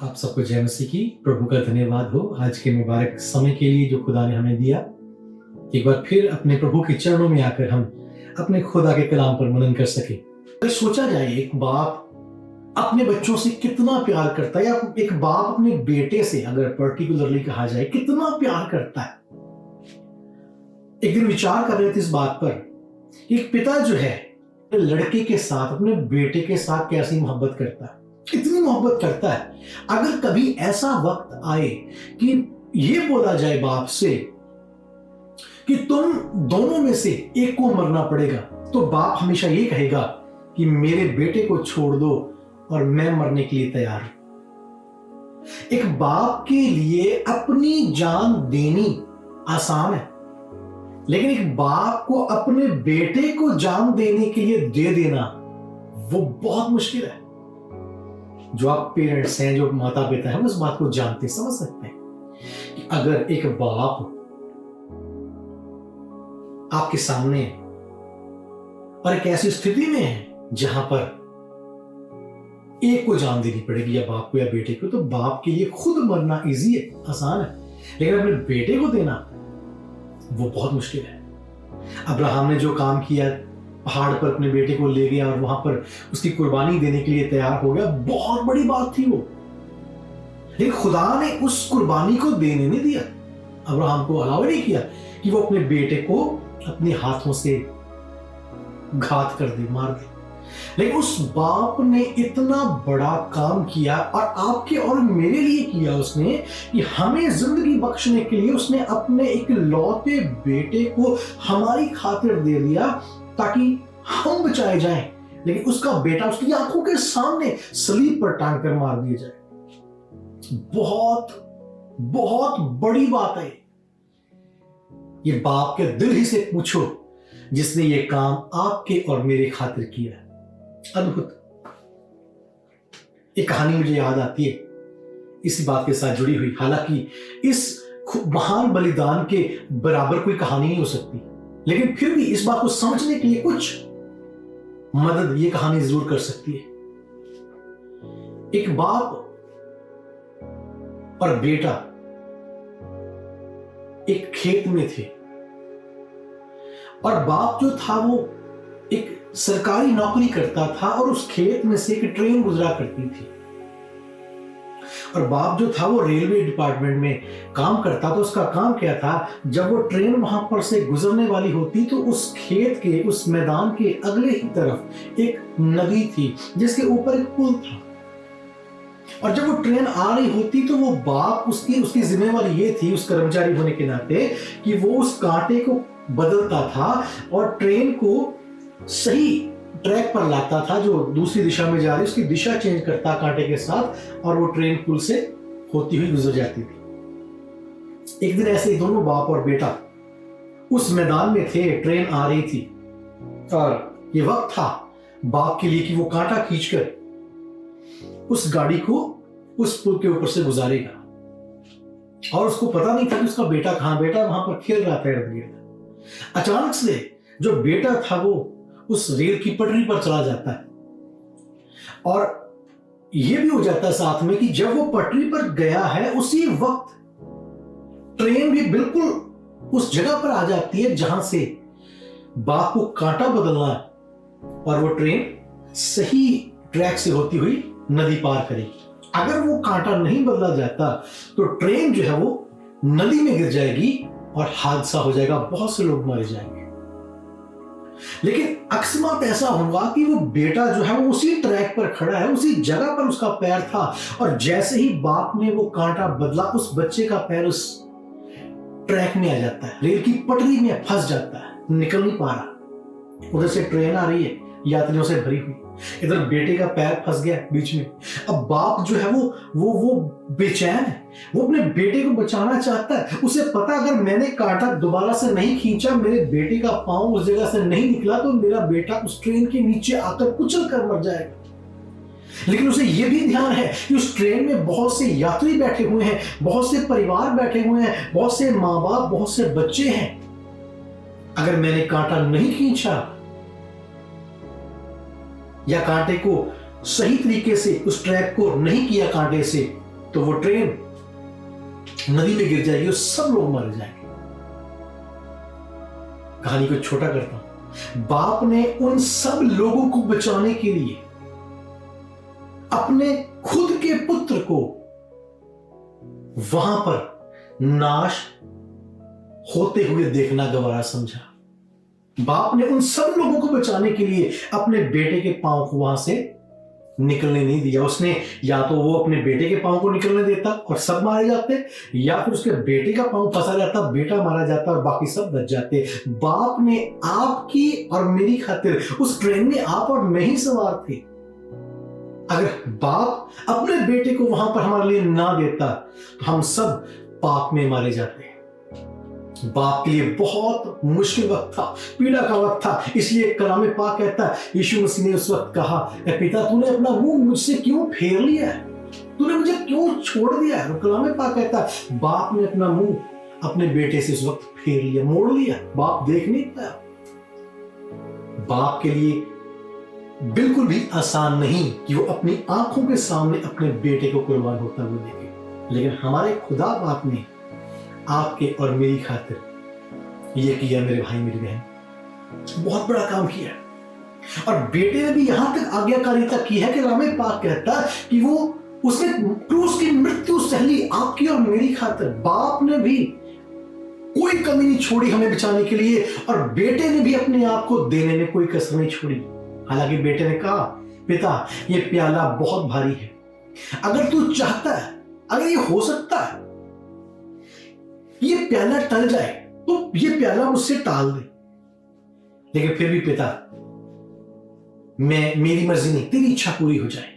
आप सबको जय मसीह की। प्रभु का धन्यवाद हो आज के मुबारक समय के लिए जो खुदा ने हमें दिया। एक बार फिर अपने प्रभु के चरणों में आकर हम अपने खुदा के कलाम पर मनन कर सके। अगर सोचा जाए एक बाप अपने बच्चों से कितना प्यार करता है, या एक बाप अपने बेटे से अगर पर्टिकुलरली कहा जाए कितना प्यार करता है। एक दिन विचार कर रहे थे इस बात पर, एक पिता जो है लड़के के साथ अपने बेटे के साथ कैसी मोहब्बत करता है, कितनी मोहब्बत करता है। अगर कभी ऐसा वक्त आए कि ये बोला जाए बाप से कि तुम दोनों में से एक को मरना पड़ेगा, तो बाप हमेशा ये कहेगा कि मेरे बेटे को छोड़ दो और मैं मरने के लिए तैयार हूं। एक बाप के लिए अपनी जान देनी आसान है, लेकिन एक बाप को अपने बेटे को जान देने के लिए दे देना वो बहुत मुश्किल है। जो आप पेरेंट्स हैं, जो माता पिता हैं, वो इस बात को जानते समझ सकते हैं कि अगर एक बाप आपके सामने है और एक ऐसी स्थिति में है जहां पर एक को जान देनी पड़ेगी, या बाप को या बेटे को, तो बाप के लिए खुद मरना इजी है, आसान है, लेकिन अपने बेटे को देना वो बहुत मुश्किल है। अब्राहम ने जो काम किया, पहाड़ पर अपने बेटे को ले गया और वहां पर उसकी कुर्बानी देने के लिए तैयार हो गया, बहुत बड़ी बात थी वो। लेकिन खुदा ने उस कुर्बानी को देने नहीं दिया, अब्राहम को अलाउ नहीं किया कि वो अपने बेटे को अपने हाथों से घात कर दे, मार दे। लेकिन उस बाप ने इतना बड़ा काम किया और आपके और मेरे लिए किया उसने, कि हमें जिंदगी बख्शने के लिए उसने अपने एक लौते बेटे को हमारी खातिर दे दिया ताकि हम बचाए जाएं। लेकिन उसका बेटा उसकी आंखों के सामने सलीब पर टांग कर मार दिया जाए। बहुत बहुत बड़ी बात है ये। बाप के दिल ही से पूछो जिसने ये काम आपके और मेरे खातिर किया है। अद्भुत। एक कहानी मुझे याद आती है इसी बात के साथ जुड़ी हुई। हालांकि इस महान बलिदान के बराबर कोई कहानी नहीं हो सकती, लेकिन फिर भी इस बात को समझने के लिए कुछ मदद ये कहानी जरूर कर सकती है। एक बाप और बेटा एक खेत में थे, और बाप जो था वो एक सरकारी नौकरी करता था और उस खेत में से एक ट्रेन गुजरा करती थी। और बाप जो था वो रेलवे डिपार्टमेंट में काम करता था। उसका काम क्या था, जब वो ट्रेन वहां पर से गुजरने वाली होती तो उस खेत के उस मैदान के अगले ही तरफ एक नदी थी जिसके ऊपर एक पुल था। और जब वो ट्रेन आ रही होती तो वो बाप उसकी जिम्मेवारी ये थी, उस कर्मचारी होने के नाते, कि वो उस कांटे को बदलता था और ट्रेन को सही ट्रैक पर लाता था। जो दूसरी दिशा में जा रही उसकी दिशा चेंज करता कांटे के साथ, और वो ट्रेन पुल से होती हुई गुजर जाती थी। एक दिन ऐसे ही दोनों बाप और बेटा उस मैदान में थे, ट्रेन आ रही थी और ये वक्त था बाप के लिए कि वो कांटा खींचकर उस गाड़ी को उस पुल के ऊपर से गुजारेगा। और उसको पता नहीं था कि उसका बेटा कहां, बेटा वहां पर खेल रहा था इर्द गिर्द। अचानक से जो बेटा था वो उस रेल की पटरी पर चला जाता है, और यह भी हो जाता है साथ में कि जब वो पटरी पर गया है उसी वक्त ट्रेन भी बिल्कुल उस जगह पर आ जाती है जहां से बाप को कांटा बदलना है, और वो ट्रेन सही ट्रैक से होती हुई नदी पार करेगी। अगर वो कांटा नहीं बदला जाता तो ट्रेन जो है वो नदी में गिर जाएगी और हादसा हो जाएगा, बहुत से लोग मारे जाएंगे। लेकिन अकस्मात ऐसा होगा कि वो बेटा जो है वो उसी ट्रैक पर खड़ा है, उसी जगह पर उसका पैर था, और जैसे ही बाप ने वो कांटा बदला उस बच्चे का पैर उस ट्रैक में आ जाता है, रेल की पटरी में फंस जाता है, निकल नहीं पा रहा। उधर से ट्रेन आ रही है यात्रियों से भरी हुई, इधर बेटे का पैर फंस गया बीच में। अब बाप जो है वो बेचैन है, वो अपने बेटे को बचाना चाहता है। उसे पता अगर मैंने कांटा दोबारा से नहीं खींचा, मेरे बेटे का पांव उस जगह से नहीं निकला, तो मेरा बेटा उस ट्रेन के नीचे आकर कुचल कर मर जाएगा। लेकिन उसे यह भी ध्यान है कि उस ट्रेन में बहुत से यात्री बैठे हुए हैं, बहुत से परिवार बैठे हुए हैं, बहुत से माँ बाप, बहुत से बच्चे हैं। अगर मैंने कांटा नहीं खींचा या कांटे को सही तरीके से उस ट्रैक को नहीं किया कांटे से, तो वो ट्रेन नदी में गिर जाएगी और सब लोग मर जाएंगे। कहानी को छोटा करता हूं। बाप ने उन सब लोगों को बचाने के लिए अपने खुद के पुत्र को वहां पर नाश होते हुए देखना गवारा समझा। बाप ने उन सब लोगों को बचाने के लिए अपने बेटे के पांव को वहां से निकलने नहीं दिया। उसने या तो वो अपने बेटे के पांव को निकलने देता और सब मारे जाते, या फिर उसके बेटे का पांव फंसा जाता, बेटा मारा जाता और बाकी सब बच जाते। बाप ने आपकी और मेरी खातिर उस ट्रेन में आप और मैं ही सवार थे। अगर बाप अपने बेटे को वहां पर हमारे लिए ना देता तो हम सब पाप में मारे जाते। बाप के लिए बहुत मुश्किल वक्त था, पीड़ा का वक्त था। इसलिए कलाम पाक कहता है, यीशु मसीह ने उस वक्त कहा, ए पिता, तूने अपना मुंह मुझसे क्यों फेर लिया है, तूने मुझे क्यों छोड़ दिया है। और कलाम पाक कहता है, बाप ने अपना मुंह अपने बेटे से उस वक्त फेर लिया, मोड़ लिया। बाप देख नहीं पाया। बाप के लिए बिल्कुल भी आसान नहीं कि वो अपनी आंखों के सामने अपने बेटे को कुर्बान होता हुआ देखे, लेकिन हमारे खुदा बाप ने आपके और मेरी खातिर ये किया। मेरे भाई मेरी बहन, बहुत बड़ा काम किया। और बेटे ने भी यहां तक आज्ञाकारिता की है कि कलाम पाक कहता है कि वो उसने क्रूस की मृत्यु सहली आपकी और मेरी खातिर। बाप ने भी कोई कमी नहीं छोड़ी हमें बचाने के लिए, और बेटे ने भी अपने आप को देने में कोई कसर नहीं छोड़ी। हालांकि बेटे ने कहा, पिता, ये प्याला बहुत भारी है, अगर तू चाहता है, अगर ये हो सकता है ये प्याला टल जाए तो ये प्याला मुझसे टाल दे, लेकिन फिर भी पिता, मेरी मर्जी नहीं, तेरी इच्छा पूरी हो जाए।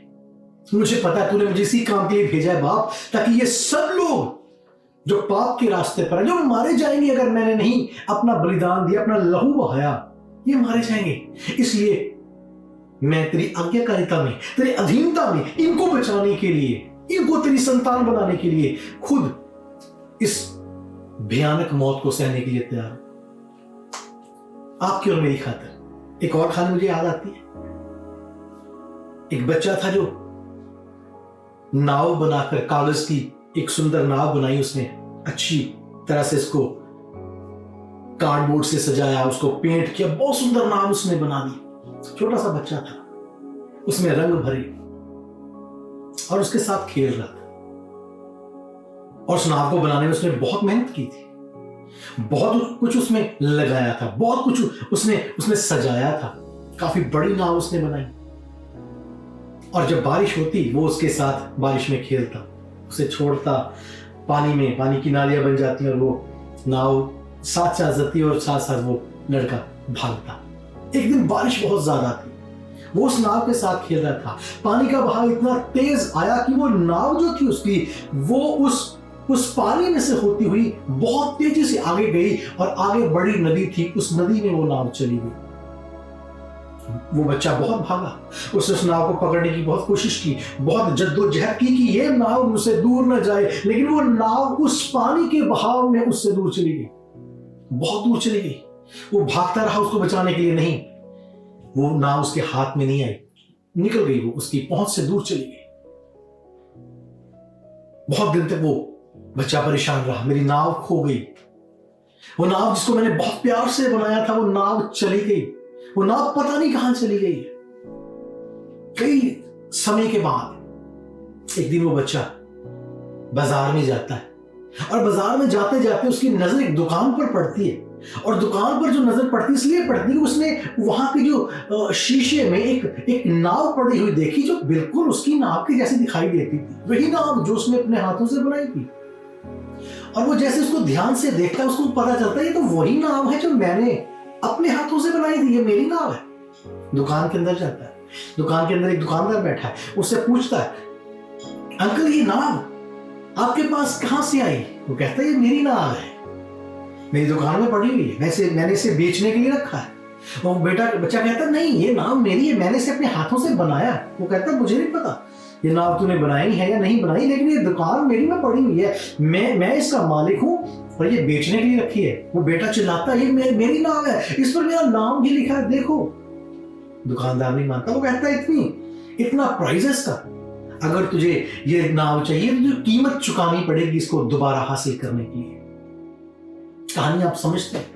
मुझे पता है तूने मुझे इसी काम के लिए भेजा है बाप, ताकि ये सब लोग जो पाप के रास्ते पर है, जो मारे जाएंगे अगर मैंने नहीं अपना बलिदान दिया, अपना लहू बहाया, ये मारे जाएंगे। इसलिए मैं तेरी आज्ञाकारिता में, तेरी अधीनता में इनको बचाने के लिए, इनको तेरी संतान बनाने के लिए खुद इस भयानक मौत को सहने के लिए तैयार हूं, आपकी और मेरी खातिर। एक और कहानी मुझे याद आती है। एक बच्चा था जो नाव बनाकर, कागज की एक सुंदर नाव बनाई उसने, अच्छी तरह से इसको कार्डबोर्ड से सजाया, उसको पेंट किया, बहुत सुंदर नाव उसने बना दी। छोटा सा बच्चा था, उसमें रंग भरे और उसके साथ खेल रहा था। और उस नाव को बनाने में उसने बहुत मेहनत की थी, बहुत कुछ उसमें लगाया था, बहुत कुछ उसने सजाया था। काफी बड़ी नाव उसने बनाई, और जब बारिश होती वो उसके साथ बारिश में खेलता, उसे छोड़ता पानी में, पानी की नालियां बन जाती और वो नाव साथ साथ जाती और साथ साथ वो लड़का भागता। एक दिन बारिश बहुत ज्यादा थी, वो उस नाव के साथ खेल रहा था। पानी का बहाव इतना तेज आया कि वो नाव जो थी उसकी, वो उस पानी में से होती हुई बहुत तेजी से आगे गई, और आगे बड़ी नदी थी, उस नदी में वो नाव चली गई। वो बच्चा बहुत भागा, उसने उस नाव को पकड़ने की बहुत कोशिश की, बहुत जद्दोजहद की कि ये नाव मुझसे दूर न जाए, लेकिन वो नाव उस पानी के बहाव में उससे दूर चली गई, बहुत दूर चली गई। वो भागता रहा उसको बचाने के लिए, नहीं, वो नाव उसके हाथ में नहीं आई, निकल गई, वो उसकी पहुंच से दूर चली गई। बहुत दिन तक वो बच्चा परेशान रहा, मेरी नाव खो गई। वो नाव जिसको मैंने बहुत प्यार से बनाया था, वो नाव चली गई, वो नाव पता नहीं कहां चली गई है। कई समय के बाद एक दिन वो बच्चा बाजार में जाता है, और बाजार में जाते जाते उसकी नजर एक दुकान पर पड़ती है, और दुकान पर जो नजर पड़ती इसलिए पड़ती है, उसने वहां के जो शीशे में एक नाव पड़ी हुई देखी, जो बिल्कुल उसकी नाव की जैसी दिखाई देती थी, वही नाव जो उसने अपने हाथों से बनाई थी। और वो जैसे उसको ध्यान से देखता है, उसको पता चलता है ये तो वही नाव है जो मैंने अपने हाथों से बनाई थी, ये मेरी नाव है। दुकान के अंदर जाता है, दुकान के अंदर एक दुकानदार बैठा है, उससे पूछता है, अंकल ये नाव आपके पास कहां से आई? वो कहता है ये मेरी नाव है, मेरी दुकान में पड़ी हुई है, मैंने इसे बेचने के लिए रखा है। वो बच्चा कहता नहीं, ये नाव मेरी है, मैंने इसे अपने हाथों से बनाया। वो कहता मुझे नहीं पता ये नाव तूने बनाई है या नहीं बनाई, लेकिन ये दुकान मेरी में पड़ी हुई है, मैं इसका मालिक हूं और ये बेचने के लिए रखी है। वो बेटा चिल्लाता है, ये मेरी नाव है, इस पर मेरा नाम भी लिखा है, देखो। दुकानदार नहीं मानता, वो कहता है इतना प्राइस है इसका, अगर तुझे ये नाव चाहिए तो तुझे कीमत चुकानी पड़ेगी इसको दोबारा हासिल करने के लिए। कहानी आप समझते हैं?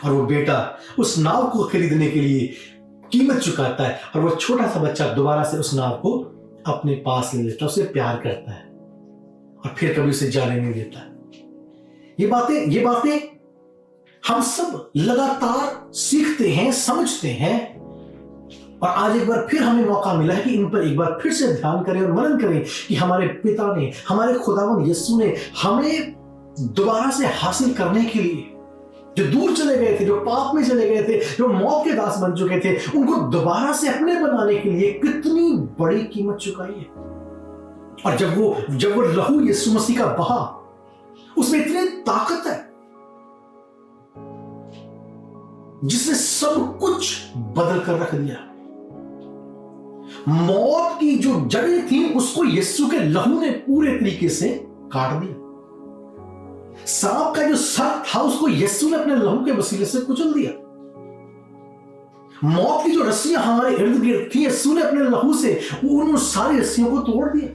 और वो बेटा उस नाव को खरीदने के लिए कीमत चुकाता है और वो छोटा सा बच्चा दोबारा से उस नाव को अपने पास ले लेता है, उसे प्यार करता है और फिर कभी उसे जाने नहीं देता। ये बातें हम सब लगातार सीखते हैं, समझते हैं, और आज एक बार फिर हमें मौका मिला है कि इन पर एक बार फिर से ध्यान करें और मनन करें कि हमारे पिता ने, हमारे खुदावंद यीशु ने हमें दोबारा से हासिल करने के लिए, जो दूर चले गए थे, जो पाप में चले गए थे, जो मौत के दास बन चुके थे, उनको दोबारा से अपने बनाने के लिए कितनी बड़ी कीमत चुकाई है। और जब वो लहू यीशु मसीह का बहा, उसमें इतनी ताकत है जिसने सब कुछ बदल कर रख दिया। मौत की जो जड़ें थी उसको यीशु के लहू ने पूरे तरीके से काट दिया। सांप का जो सर था उसको यीशु ने अपने लहू के वसीले से कुचल दिया। मौत की जो रस्सियां हमारे इर्द गिर्द थी, यीशु ने अपने लहू से उन सारी रस्सियों को तोड़ दिया।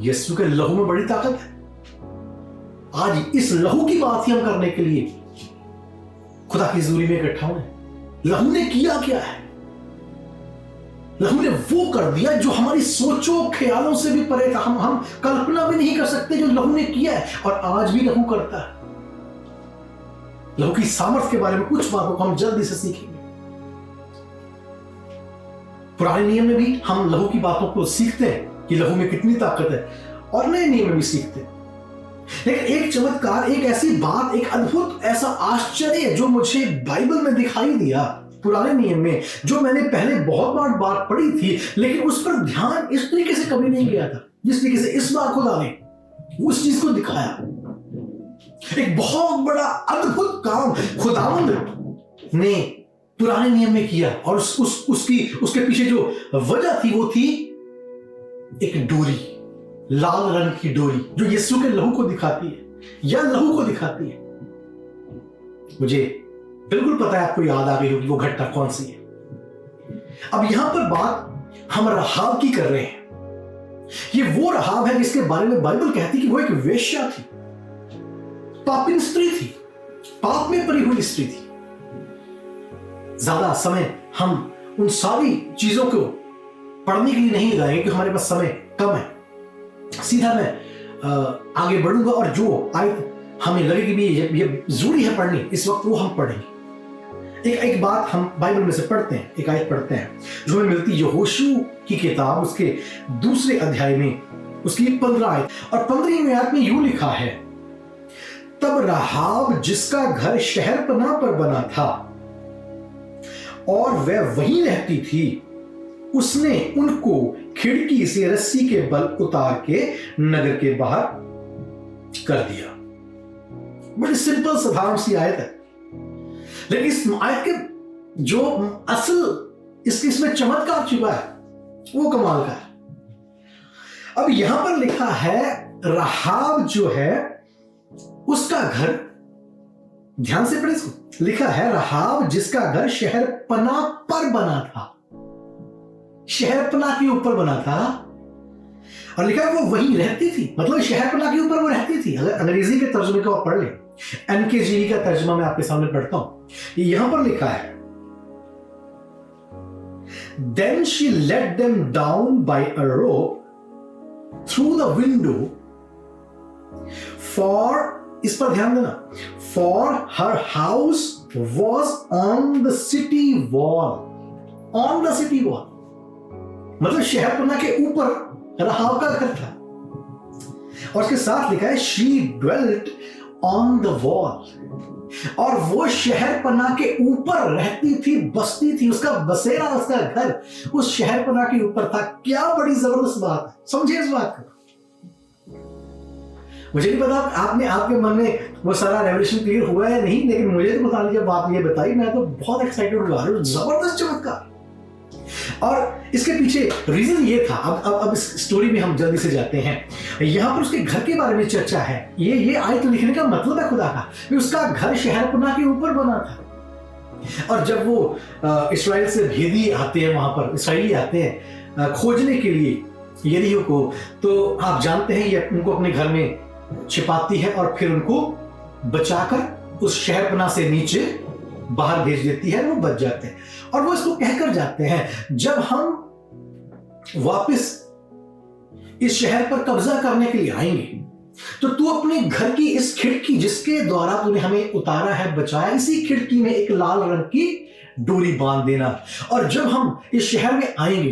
यीशु के लहू में बड़ी ताकत है। आज इस लहू की बात ही हम करने के लिए खुदा की हज़ूरी में इकट्ठा हुए। लहू ने किया क्या है? लहू ने वो कर दिया जो हमारी सोचों ख्यालों से भी परे था। हम कल्पना भी नहीं कर सकते जो लहू ने किया है, और आज भी लहू करता है। लहू की सामर्थ्य के बारे में कुछ बातों को हम जल्दी से सीखेंगे। पुराने नियम में भी हम लहू की बातों को सीखते हैं कि लहू में कितनी ताकत है, और नए नियम में भी सीखते हैं। लेकिन एक चमत्कार, एक ऐसी बात, एक अद्भुत ऐसा आश्चर्य जो मुझे बाइबल में दिखाई दिया पुराने नियम में, जो मैंने पहले बहुत बार पढ़ी थी, लेकिन उस पर ध्यान इस तरीके से कभी नहीं गया था जिस तरीके से इस बार खुदा ने उस चीज को दिखाया। एक बहुत बड़ा अद्भुत काम खुदावंद ने पुराने नियम में किया, और उसके पीछे जो वजह थी वो थी एक डोरी, लाल रंग की डोरी जो यीशु के लहू को दिखाती है या लहू को दिखाती है। मुझे बिल्कुल पता है आपको याद आ गई होगी वो घटना कौन सी है। अब यहां पर बात हम रहाब की कर रहे हैं। ये वो रहाब है जिसके बारे में बाइबल कहती कि वो एक वेश्या थी, पापिन स्त्री थी, पाप में पड़ी हुई स्त्री थी। ज्यादा समय हम उन सारी चीजों को पढ़ने के लिए नहीं लगाएंगे क्योंकि हमारे पास समय कम है। सीधा मैं आगे बढ़ूंगा, और जो आयत हमें लगेगी भी ये जरूरी है पढ़नी इस वक्त, वो हम पढ़ेंगे। एक बात हम बाइबल में से पढ़ते हैं, एक आयत पढ़ते हैं जो हमें मिलती यहोशू की किताब उसके 2 अध्याय में, उसकी 15 आयत, और 15वीं आयत में यूं लिखा है, तब रहाब जिसका घर शहरपनाह पर बना था और वह वहीं रहती थी, उसने उनको खिड़की से रस्सी के बल उतार के नगर के बाहर कर दिया। बड़ी सिंपल साधारण सी आयत है, लेकिन इस आयत के जो असल इसमें चमत्कार छिपा है वो कमाल का है। अब यहां पर लिखा है रहाब जो है उसका घर, ध्यान से पढ़े इसको, लिखा है रहाब जिसका घर शहरपनाह पर बना था, शहरपनाह के ऊपर बना था, और लिखा है वो वहीं रहती थी, मतलब शहरपनाह के ऊपर वो रहती थी। अगर अंग्रेजी के तर्जुमे को आप पढ़ लें, एनकेजीवी का तर्जुमा मैं आपके सामने पढ़ता हूं, यहां पर लिखा है, Then she let them down by a rope through the window, for, इस पर ध्यान देना, for her house was on the city wall, on the city wall, मतलब शहरपनाह के ऊपर रहाब का घर था, और उसके साथ लिखा है she dwelt on the wall, और वो शहरपनाह के ऊपर रहती थी, बसती थी, उसका बसेरा, उसका घर उस शहरपनाह के ऊपर था। क्या बड़ी जबरदस्त बात है, समझिए इस बात को। मुझे नहीं पता आपने आपके मन में वो सारा रेवोल्यूशन क्लियर हुआ है नहीं, लेकिन मुझे तो पता नहीं, जब बात ये बताई मैं तो बहुत एक्साइटेड हुआ, जबरदस्त चमत्कार। और इसके पीछे रीजन ये था, अब इस स्टोरी में हम जल्दी से जाते हैं। यहां पर उसके घर के बारे में चर्चा है। ये आयत लिखने का मतलब है खुदा का कि उसका घर शहरपनाह के ऊपर बना था, और जब वो इस्राएल से भेदी आते हैं, वहां पर इसराइली आते हैं खोजने के लिए यरीहो को, तो आप जानते हैं ये उनको अपने घर में छिपाती है और फिर उनको बचाकर उस शहरपनाह से नीचे बाहर भेज देती है, वो बच जाते हैं। और वो इसको कहकर जाते हैं, जब हम वापस इस शहर पर कब्जा करने के लिए आएंगे तो तू अपने घर की इस खिड़की जिसके द्वारा तूने हमें उतारा है, बचाया, इसी खिड़की में एक लाल रंग की डोरी बांध देना। और जब हम इस शहर में आएंगे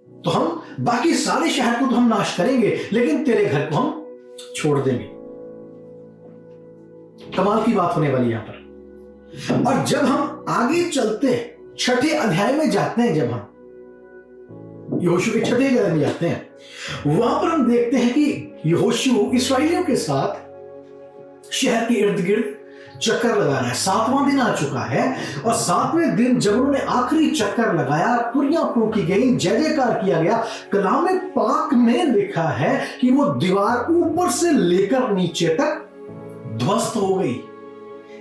तो हम बाकी सारे शहर को तो हम नाश करेंगे, लेकिन तेरे घर को हम छोड़ देंगे। कमाल की बात होने वाली यहां पर। और जब हम आगे चलते हैं, 6ठे अध्याय में जाते हैं, जब हम यहोशू के 6ठे अध्याय में जाते हैं, वहां पर हम देखते हैं कि यहोशू इस्राएलियों के साथ शहर के इर्द गिर्द चक्कर लगा रहा है। 7वां दिन आ चुका है और 7वें दिन जब उन्होंने आखिरी चक्कर लगाया, तुरियां फूंकी गई, जय जयकार किया गया, कलाम पाक में लिखा है कि वो दीवार ऊपर से लेकर नीचे तक ध्वस्त हो गई,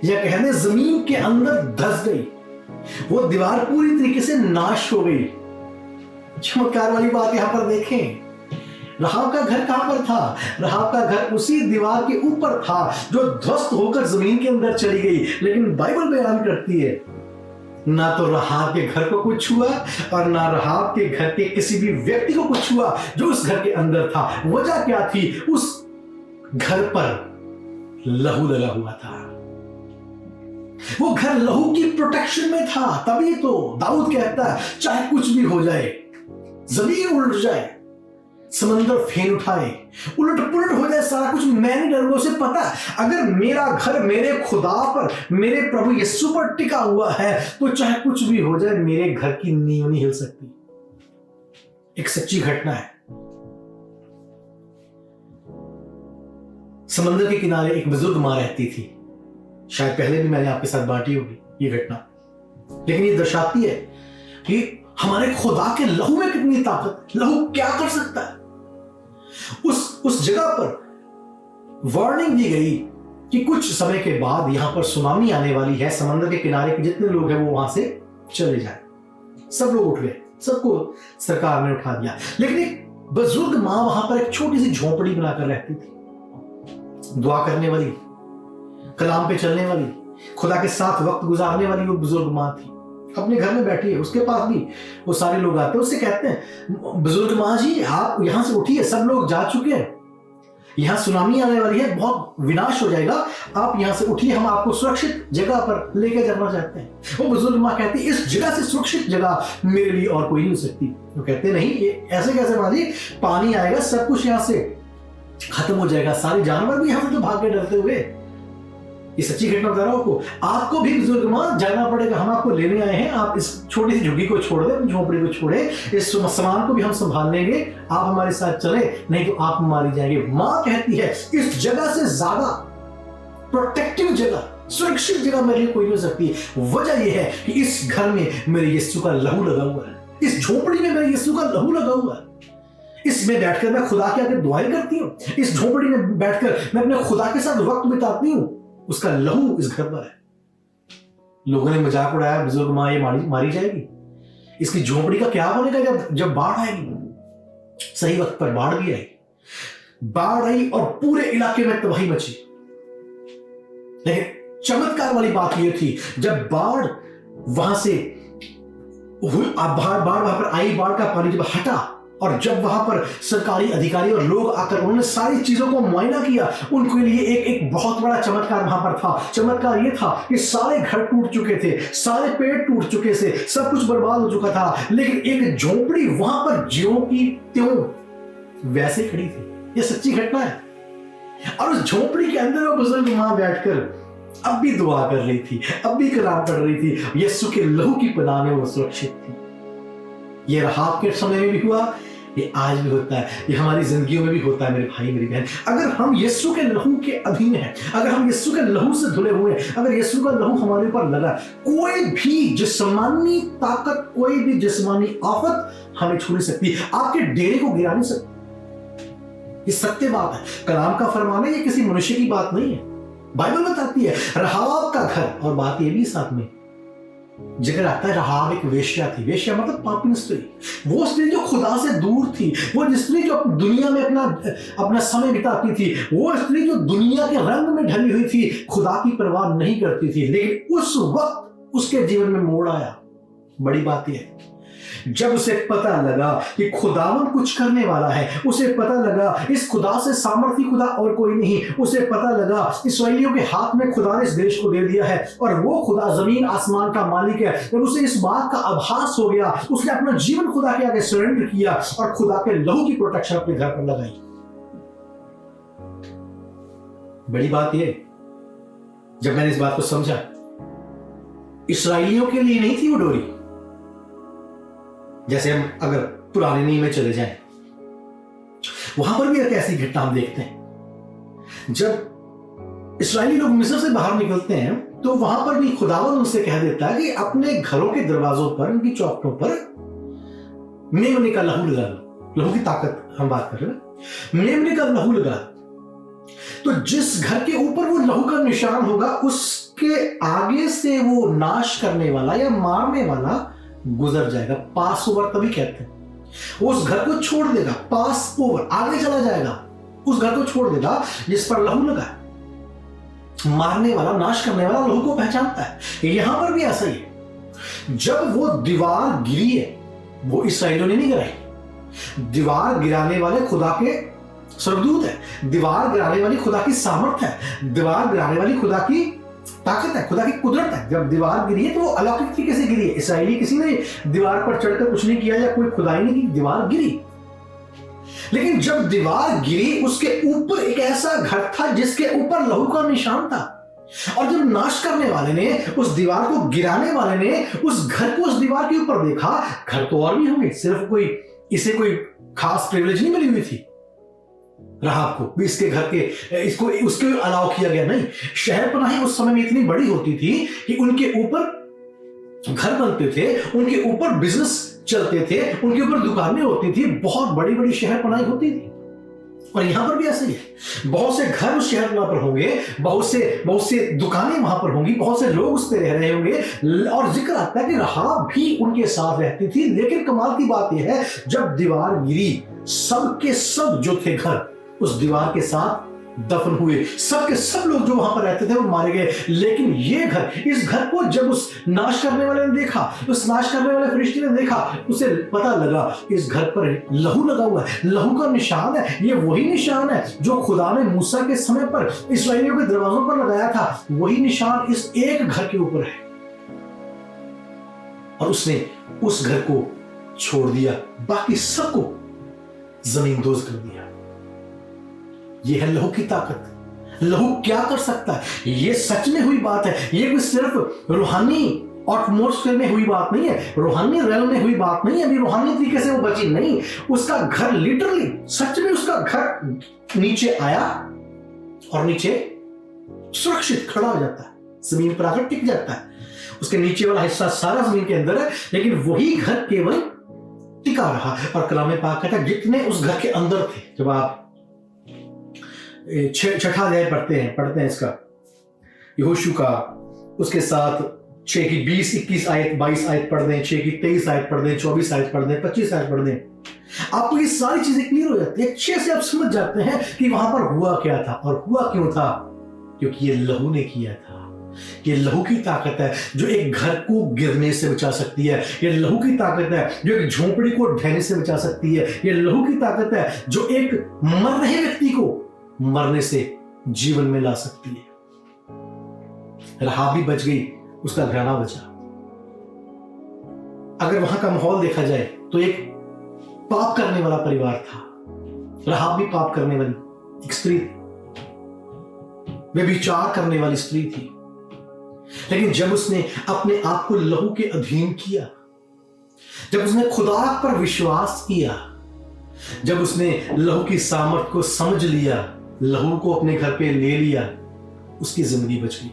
या कहने जमीन के अंदर धस गई। वो दीवार पूरी तरीके से नाश हो गई। चमत्कार वाली बात यहां पर देखें, राहाब का घर कहां पर था? राहाब का घर उसी दीवार के ऊपर था जो ध्वस्त होकर जमीन के अंदर चली गई। लेकिन बाइबल बयान करती है, ना तो राहाब के घर को कुछ हुआ और ना राहाब के घर के किसी भी व्यक्ति को कुछ हुआ जो उस घर के अंदर था। वजह क्या थी? उस घर पर लहू लगा हुआ था। वो घर लहू की प्रोटेक्शन में था। तभी तो दाऊद कहता है, चाहे कुछ भी हो जाए, जमीन उलट जाए, समंदर फेन उठाए, उलट पुलट हो जाए, सारा कुछ, मैं नहीं डरूंगा। उसे पता है अगर मेरा घर मेरे खुदा पर, मेरे प्रभु यीशु पर टिका हुआ है तो चाहे कुछ भी हो जाए, मेरे घर की नींव नहीं हिल सकती। एक सच्ची घटना है। समंदर के किनारे एक बुजुर्ग मां रहती थी। शायद पहले भी मैंने आपके साथ बांटी होगी ये घटना, लेकिन ये दर्शाती है कि हमारे खुदा के लहू में कितनी ताकत, लहू क्या कर सकता है। उस जगह पर वार्निंग दी गई कि कुछ समय के बाद यहां पर सुनामी आने वाली है, समंदर के किनारे के जितने लोग हैं वो वहां से चले जाए। सब लोग उठ गए, सबको सरकार ने उठा दिया। लेकिन एक बुजुर्ग मां वहां पर एक छोटी सी झोपड़ी बनाकर रहती थी। दुआ करने वाली, कलाम पे चलने वाली, खुदा के साथ वक्त गुजारने वाली वो बुजुर्ग मां थी। अपने घर में बैठी है, उसके पास भी वो सारे लोग आते हैं। उससे कहते हैं, बुजुर्ग मां जी आप यहां से उठिए, सब लोग जा चुके हैं, यहां सुनामी आने वाली है, बहुत विनाश हो जाएगा, आप यहां से उठिए, हम आपको सुरक्षित जगह पर लेके जाना चाहते हैं। वो बुजुर्ग मां कहती है, इस जगह से सुरक्षित जगह मेरे लिए और कोई नहीं हो सकती। वो कहते नहीं, ये ऐसे कैसे मां जी, पानी आएगा, सब कुछ यहां से खत्म हो जाएगा, सारे जानवर भी यहां से तो भाग के डरते हुए। ये सच्ची घटना बता रहा हूं आपको भी बुजुर्ग मां जाना पड़ेगा, हम आपको लेने आए हैं, आप इस छोटी सी झुग्गी को छोड़ दें, झोपड़ी को छोड़े, इस सामान को भी हम संभाल लेंगे, आप हमारे साथ चले, नहीं तो आप मारी जाएंगे। मां कहती है, इस जगह से ज्यादा प्रोटेक्टिव जगह, सुरक्षित जगह मेरे लिए कोई नहीं हो सकती। वजह यह है कि इस घर में मेरे यीशु का लहू लगा हुआ है, इस झोपड़ी में मेरे यीशु का लहू लगा हुआ है। इसमें बैठकर मैं खुदा के आगे दुआएं करती हूँ, इस झोपड़ी में बैठकर मैं अपने खुदा के साथ वक्त बिताती हूँ, उसका लहू इस घर पर है। लोगों ने मजाक उड़ाया, बुजुर्ग मां ये मारी जाएगी, इसकी झोपड़ी का क्या बनेगा जब बाढ़ आएगी। सही वक्त पर बाढ़ भी आई, बाढ़ आई और पूरे इलाके में तबाही मची। लेकिन चमत्कार वाली बात यह थी, जब बाढ़ वहां से बाढ़ वहां पर आई, बाढ़ का पानी जब हटा और जब वहां पर सरकारी अधिकारी और लोग आकर उन्होंने सारी चीजों को मुआयना किया, उनके लिए एक बहुत बड़ा चमत्कार वहां पर था। चमत्कार यह था कि सारे घर टूट चुके थे, सारे पेड़ टूट चुके थे, सब कुछ बर्बाद हो चुका था, लेकिन एक झोपड़ी वहां पर ज्यों की त्यों वैसे खड़ी थी। यह सच्ची घटना है। और उस झोपड़ी के अंदर वो बुजुर्ग मां बैठकर अब भी दुआ कर रही थी, अब भी कलाम पढ़ रही थी। यीशु के लहू की पनाह में वो सुरक्षित थी। ये राहाब के समय में भी हुआ, ये आज भी होता है, ये हमारी जिंदगियों में भी होता है मेरे भाई मेरी बहन। अगर हम यीशु के लहू के अधीन हैं, अगर हम यीशु के लहू से धुले हुए हैं, अगर यीशु का लहू हमारे ऊपर लगा, कोई भी जिस्मानी ताकत, कोई भी जिस्मानी आफत हमें छू नहीं सकती, आपके डेरे को गिरा नहीं सकती। ये सत्य बात है, कलाम का फरमान है, ये किसी मनुष्य की बात नहीं है। बाइबल बताती है राहाब का घर, और बात ये भी साथ में जिक्र आता है रहाब एक वेश्या थी। वेश्या मतलब पापिन स्त्री। वो स्त्री जो खुदा से दूर थी, वो स्त्री जो दुनिया में अपना समय बिताती थी, वो स्त्री जो दुनिया के रंग में ढली हुई थी, खुदा की परवाह नहीं करती थी। लेकिन उस वक्त उसके जीवन में मोड़ आया। बड़ी बात यह जब उसे पता लगा कि खुदावन कुछ करने वाला है, उसे पता लगा इस खुदा से सामर्थी खुदा और कोई नहीं, उसे पता लगा इस्राएलियों के हाथ में खुदा ने इस देश को दे दिया है और वो खुदा जमीन आसमान का मालिक है। जब उसे इस बात का आभास हो गया, उसने अपना जीवन खुदा के आगे सरेंडर किया और खुदा के लहू की प्रोटेक्शन अपने घर पर लगाई। बड़ी बात यह, जब मैंने इस बात को समझा, इस्राएलियों के लिए नहीं थी वो डोरी। जैसे हम अगर पुराने नियम में चले जाएं, वहां पर भी एक ऐसी घटना हम देखते हैं। जब इस्राएली लोग मिस्र से बाहर निकलते हैं तो वहां पर भी खुदावन उनसे कह देता है कि अपने घरों के दरवाजों पर, उनकी चौखटों पर मेमने का लहू लगा लो। लहू की ताकत हम बात कर रहे हैं, मेमने का लहू लगा। तो जिस घर के ऊपर वो लहू का निशान होगा, उसके आगे से वो नाश करने वाला या मारने वाला गुजर जाएगा। पास ओवर तभी कहते हैं। वो उस घर को छोड़ देगा, पास ओवर, आगे चला जाएगा, उस घर को छोड़ देगा जिस पर लहू लगा। मारने वाला, नाश करने वाला लहू को पहचानता है। यहां पर भी ऐसा ही है। जब वो दीवार गिरी है, वो इस्राएलियों ने नहीं गिराई। दीवार गिराने वाले खुदा के स्वर्गदूत है, दीवार गिराने वाली खुदा की सामर्थ्य है, दीवार गिराने वाली खुदा की ताकत है, खुदा की कुदरत है। जब दीवार गिरी है तो वो अलौकिक तरीके से गिरी है। इसराइली किसी ने दीवार पर चढ़कर कुछ नहीं किया या कोई खुदाई नहीं की, दीवार गिरी। लेकिन जब दीवार गिरी, उसके ऊपर एक ऐसा घर था जिसके ऊपर लहू का निशान था। और जब नाश करने वाले ने, उस दीवार को गिराने वाले ने उस घर को उस दीवार के ऊपर देखा। घर तो और भी होंगे, सिर्फ इसे कोई खास प्रिविलेज नहीं मिली हुई थी राहाब को भी, इसके घर के इसको उसके अलाउ किया गया नहीं। शहर पनाही उस समय में इतनी बड़ी होती थी कि उनके ऊपर घर बनते थे, उनके ऊपर बिजनेस चलते थे, उनके ऊपर दुकानें होती थी, बहुत बड़ी बड़ी शहर पनाही होती थी। और यहां पर भी ऐसे ही है। बहुत से घर उस शहर पर होंगे, बहुत से दुकानें वहां पर होंगी, बहुत से लोग उस पर रह रहे होंगे। और जिक्र आता है कि राहाब भी उनके साथ रहती थी। लेकिन कमाल की बात यह है, जब दीवार गिरी, सब के सब जो थे घर उस दीवार के साथ दफन हुए। सब के सब लोग जो वहां पर रहते थे वो मारे गए। लेकिन ये घर, इस घर को जब उस नाश करने वाले ने देखा, उस नाश करने वाले फरिश्ते ने देखा, उसे पता लगा इस घर पर लहू लगा हुआ है, लहू का निशान है। ये वही निशान है जो खुदा ने मूसा के समय पर इस्राएलियों के दरवाजों पर लगाया था। वही निशान इस एक घर के ऊपर है। और उसने उस घर को छोड़ दिया, बाकी सबको जमींदोज कर दिया। यह है लहू की ताकत। लहू क्या कर सकता है? यह सच में हुई बात है। यह कोई सिर्फ रूहानी एटमॉस्फेयर में हुई बात नहीं है, रूहानी रेल में हुई बात नहीं है। अभी रूहानी तरीके से वो बची नहीं। उसका घर लिटरली, सच में उसका घर नीचे आया और नीचे सुरक्षित खड़ा हो जाता है, जमीन पर आकर टिक जाता है। उसके नीचे वाला हिस्सा सारा जमीन के अंदर है, लेकिन वही घर केवल टिका रहा। और कलाम पाक कहता है जितने उस घर के अंदर थे, जब आप छठा अध्याय पढ़ते हैं इसका, यहोशू का, उसके साथ 6 की 20, 21 आयत, 22 आयत पढ़ दें, 6 की 23 आयत पढ़ दें, 24 आयत पढ़ दें, 25 आयत पढ़ दें, आपको ये सारी चीजें क्लियर हो जाती है। अच्छे से आप समझ जाते हैं कि वहां पर हुआ क्या था और हुआ क्यों था। क्योंकि ये लहू ने किया था। ये लहू की ताकत है जो एक घर को गिरने से बचा सकती है। ये लहू की ताकत है जो एक झोंपड़ी को ढहने से बचा सकती है। ये लहू की ताकत है जो एक मर रहे व्यक्ति को मरने से जीवन में ला सकती है। राहाब भी बच गई, उसका घराना बचा। अगर वहां का माहौल देखा जाए तो एक पाप करने वाला परिवार था। राहाब भी पाप करने वाली एक स्त्री थी, व्यभिचार करने वाली स्त्री थी। लेकिन जब उसने अपने आप को लहू के अधीन किया, जब उसने खुदा पर विश्वास किया, जब उसने लहू की सामर्थ को समझ लिया, लहू को अपने घर पे ले लिया, उसकी जिंदगी बच गई।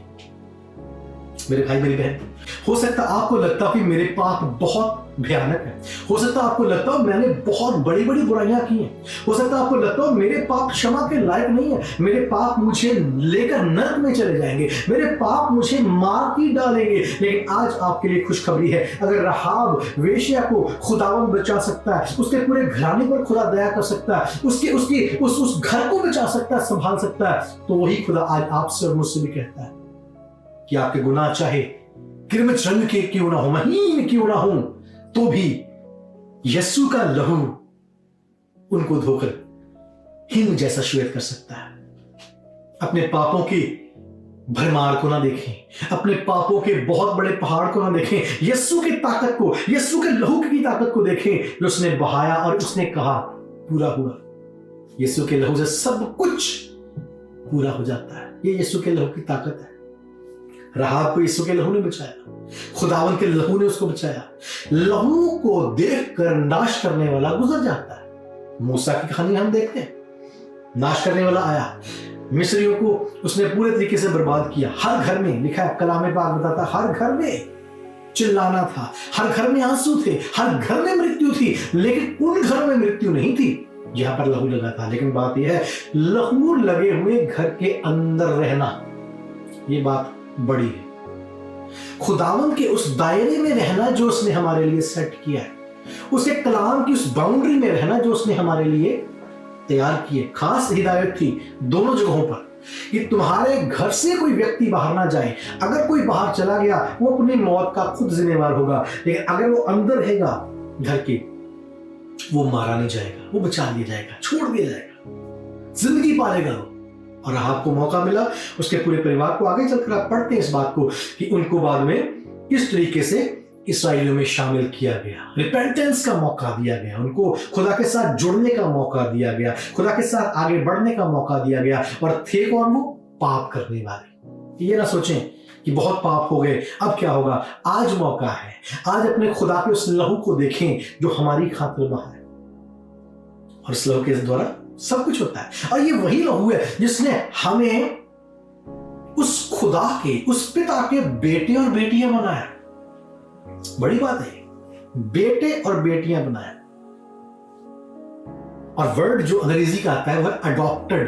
मेरे भाई मेरी बहन, हो सकता है आपको लगता हो कि मेरे पाप बहुत भयानक है, हो सकता है आपको लगता हो मैंने बहुत बड़ी बड़ी बुराइयां की हैं, हो सकता है आपको लगता हो मेरे पाप क्षमा के लायक नहीं है, मेरे पाप मुझे लेकर नरक में चले जाएंगे, मेरे पाप मुझे मार ही डालेंगे। लेकिन आज आपके लिए खुशखबरी है, अगर राहाब वेश्या को खुदावन बचा सकता है, उसके पूरे घराने पर खुदा दया कर सकता है, उसके उसकी उस घर को बचा सकता है, संभाल सकता है, तो वही खुदा आज आपसे और मुझसे भी कहता है कि आपके गुनाह चाहे किरमिच रंग के क्यों ना हो, महीन क्यों ना हो, तो भी यीशु का लहू उनको धोकर हिम जैसा श्वेत कर सकता है। अपने पापों की भरमार को ना देखें, अपने पापों के बहुत बड़े पहाड़ को ना देखें, यीशु की ताकत को, यीशु के लहू की ताकत को देखें जो उसने बहाया और उसने कहा पूरा हुआ। यीशु के लहू से सब कुछ पूरा हो जाता है। ये यीशु के लहू की ताकत है। राहाब को यीशु के लहू ने बचाया, खुदावन के लहू ने उसको बचाया। लहू को देखकर नाश करने वाला गुजर जाता है। मूसा की कहानी हम देखते हैं, नाश करने वाला आया, मिस्रियों को उसने पूरे तरीके से बर्बाद किया। हर घर में लिखा है, कलाम पाक बताता, हर घर में चिल्लाना था, हर घर में आंसू थे, हर घर में मृत्यु थी, लेकिन उन घरों में मृत्यु नहीं थी जहां पर लहू लगा था। लेकिन बात यह है, लहू लगे हुए घर के अंदर रहना, ये बात बड़ी है। खुदावन के उस दायरे में रहना जो उसने हमारे लिए सेट किया है, उसके कलाम की उस बाउंड्री में रहना जो उसने हमारे लिए तैयार की है। खास हिदायत थी दोनों जगहों पर कि तुम्हारे घर से कोई व्यक्ति बाहर ना जाए। अगर कोई बाहर चला गया वो अपनी मौत का खुद जिम्मेवार होगा, लेकिन अगर वो अंदर रहेगा घर के, वो मारा नहीं जाएगा, वो बचा लिया जाएगा, छोड़ दिया जाएगा, जिंदगी पालेगा वो। और आपको मौका मिला उसके पूरे परिवार को, आगे चलकर आप पढ़ते हैं इस बात को कि उनको बाद में किस तरीके से इस्राएलियों में शामिल किया गया, रिपेंटेंस का मौका दिया गया, उनको खुदा के साथ जुड़ने का मौका दिया गया, खुदा के साथ आगे बढ़ने का मौका दिया गया। और थे कौन? वो पाप करने वाले। ये ना सोचें कि बहुत पाप हो गए अब क्या होगा। आज मौका है, आज अपने खुदा के उस लहू को देखें जो हमारी खातिर बहा है, और इस लहू के द्वारा सब कुछ होता है। और ये वही लहू है जिसने हमें उस खुदा के, उस पिता के बेटे और बेटियां बनाया। बड़ी बात है, बेटे और बेटियां बनाया। और वर्ड जो अंग्रेजी का आता है वह अडॉप्टेड।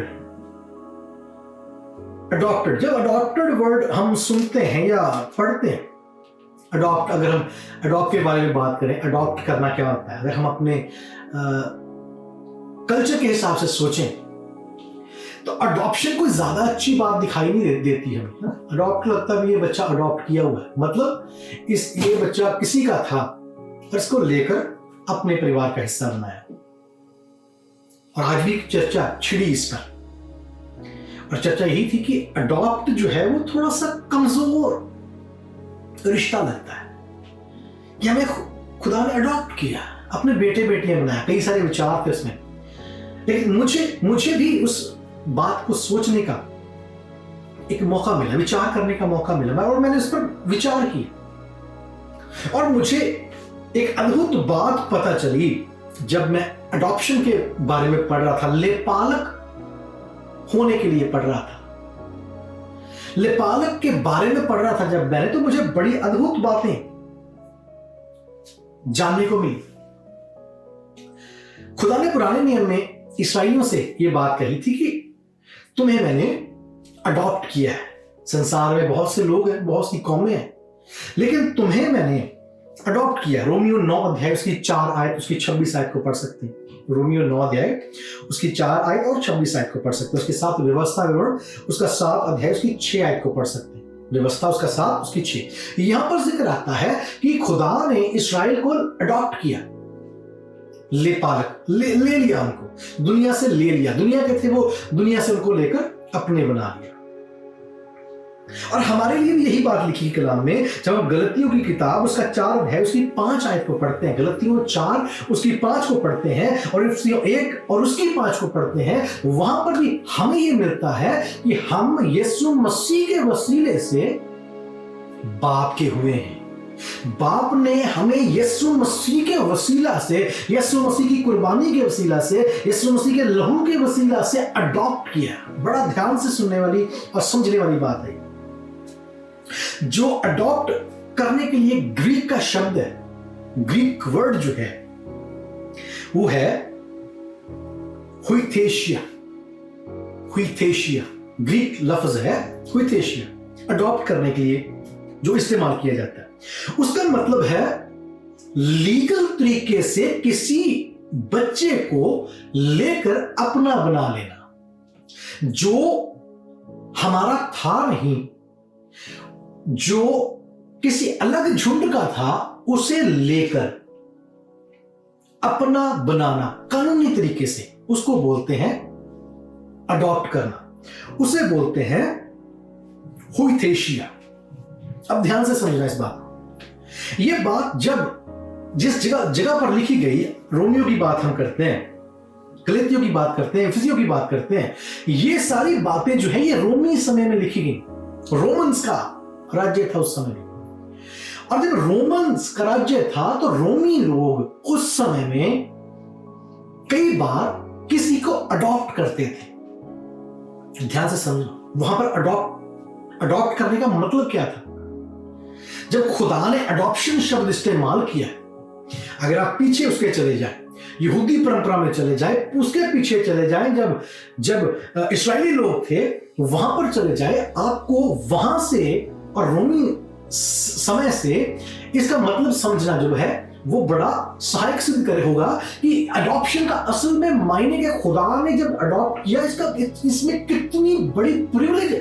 अडॉप्टेड, जब अडॉप्टेड वर्ड हम सुनते हैं या पढ़ते हैं, अडॉप्ट, अगर हम अडॉप्ट के बारे में बात करें, अडॉप्ट करना क्या होता है, अगर हम अपने कल्चर के हिसाब से सोचें तो अडॉप्शन कोई ज्यादा अच्छी बात दिखाई नहीं देती हमें। अडॉप्ट लगता है ये बच्चा अडॉप्ट किया हुआ है, मतलब ये बच्चा किसी का था और इसको लेकर अपने परिवार का हिस्सा बनाया। और आज भी चर्चा छिड़ी इस पर, और चर्चा यही थी कि अडॉप्ट जो है वो थोड़ा सा कमजोर रिश्ता लगता है कि हमें खुदा ने अडॉप्ट किया, अपने बेटे बेटियां बनाया। कई सारे विचार थे उसमें, लेकिन मुझे भी उस बात को सोचने का एक मौका मिला, विचार करने का मौका मिला, और मैंने इस पर विचार किया। और मुझे एक अद्भुत बात पता चली जब मैं अडॉप्शन के बारे में पढ़ रहा था, लेपालक होने के लिए पढ़ रहा था, लेपालक के बारे में पढ़ रहा था जब मैंने, तो मुझे बड़ी अद्भुत बातें जानने को मिली। खुदा ने पुराने नियम में इस्राएलियों से यह बात कही थी कि तुम्हें मैंने अडॉप्ट किया है। संसार में बहुत से लोग हैं, बहुत सी कौमें हैं, लेकिन तुम्हें मैंने अडॉप्ट किया। रोमियो 9 अध्याय उसकी 4 आयत उसकी 26 आयत को पढ़ सकते हैं। रोमियो 9 अध्याय उसकी 4 आयत और 26 आयत को पढ़ सकते हैं। उसके साथ व्यवस्था विवरण उसका 7 अध्याय उसकी 6 आयत को पढ़ सकते हैं। व्यवस्था उसका 7 उसकी 6। यहां पर जिक्र आता है कि खुदा ने इस्राएल को अडॉप्ट किया, लेपालक ले लिया, उनको दुनिया से ले लिया। दुनिया के थे वो, दुनिया से उनको लेकर अपने बना लिया। और हमारे लिए भी यही बात लिखी कलाम में, जब हम गलतियों की किताब उसका 4 अध्याय उसकी 5 आयत को पढ़ते हैं, गलतियों 4 उसकी 5 को पढ़ते हैं और 1 और उसकी 5 को पढ़ते हैं, वहां पर भी हमें यह मिलता है कि हम यीशु मसीह के वसीले से बाप के हुए हैं। बाप ने हमें यीशु मसीह के वसीला से, यीशु मसीह की कुर्बानी के वसीला से, यीशु मसीह के लहू के वसीला से अडॉप्ट किया। बड़ा ध्यान से सुनने वाली और समझने वाली बात है। जो अडॉप्ट करने के लिए ग्रीक का शब्द है, ग्रीक वर्ड जो है वो है हुइथेशिया। हुइथेशिया ग्रीक लफ्ज है, हुइथेशिया अडॉप्ट करने के लिए जो इस्तेमाल किया जाता है। उसका मतलब है लीगल तरीके से किसी बच्चे को लेकर अपना बना लेना, जो हमारा था नहीं, जो किसी अलग झुंड का था, उसे लेकर अपना बनाना कानूनी तरीके से, उसको बोलते हैं अडॉप्ट करना, उसे बोलते हैं हुइथेशिया। अब ध्यान से समझना इस बात को। यह बात जब जिस जगह पर लिखी गई, रोमियो की बात हम करते हैं, गलातियों की बात करते हैं, इफिसियों की बात करते हैं, ये सारी बातें जो है ये रोमी समय में लिखी गई। रोमन्स का राज्य था उस समय में, और जब रोमन्स का राज्य था तो रोमी लोग उस समय में कई बार किसी को अडॉप्ट करते थे। ध्यान से समझना, वहां पर अडॉप्ट करने का मतलब क्या था। जब खुदा ने अडॉप्शन शब्द इस्तेमाल किया, अगर आप पीछे उसके चले जाए, यहूदी परंपरा में चले जाए, उसके पीछे चले जाए, जब इस्राएली लोग थे वहां पर चले जाए, आपको वहां से और रोमी समय से इसका मतलब समझना जो है वो बड़ा सहायक सिद्ध करे होगा कि अडॉप्शन का असल में मायने क्या। खुदा ने जब अडॉप्ट किया, इसमें कितनी बड़ी प्रिविलेज है,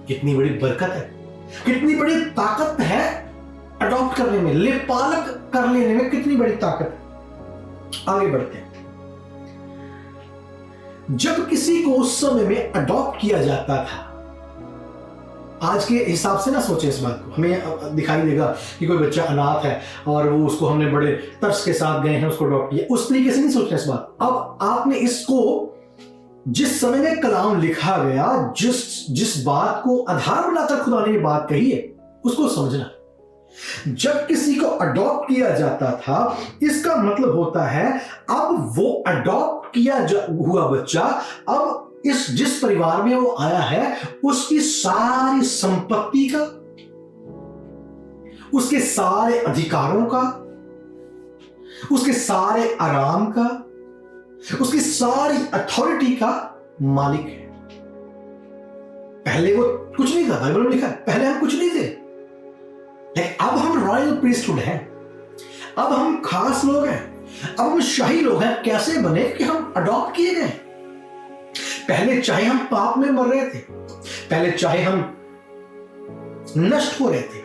कितनी बड़ी बरकत है, कितनी बड़ी ताकत है अडॉप्ट करने में, लेपालक कर लेने में कितनी बड़ी ताकत है। आगे बढ़ते हैं। जब किसी को उस समय में अडॉप्ट किया जाता था, आज के हिसाब से ना सोचे इस बात को, हमें दिखाई देगा कि कोई बच्चा अनाथ है और वो उसको हमने बड़े तर्स के साथ गए हैं, उसको अडॉप्ट किया, उस तरीके से नहीं सोचना इस बात। अब आपने इसको जिस समय में कलाम लिखा गया, जिस बात को आधार बनाकर खुदा ने ये बात कही है, उसको समझना। जब किसी को अडॉप्ट किया जाता था, इसका मतलब होता है अब वो अडॉप्ट किया हुआ बच्चा अब जिस परिवार में वो आया है, उसकी सारी संपत्ति का, उसके सारे अधिकारों का, उसके सारे आराम का, उसकी सारी अथॉरिटी का मालिक है। पहले वो कुछ नहीं था, बाइबल में लिखा है पहले हम कुछ नहीं थे, लेकिन अब हम रॉयल प्रीस्टहुड हैं, अब हम खास लोग हैं, अब हम शाही लोग हैं। कैसे बने कि हम अडॉप्ट किए गए। पहले चाहे हम पाप में मर रहे थे, पहले चाहे हम नष्ट हो रहे थे,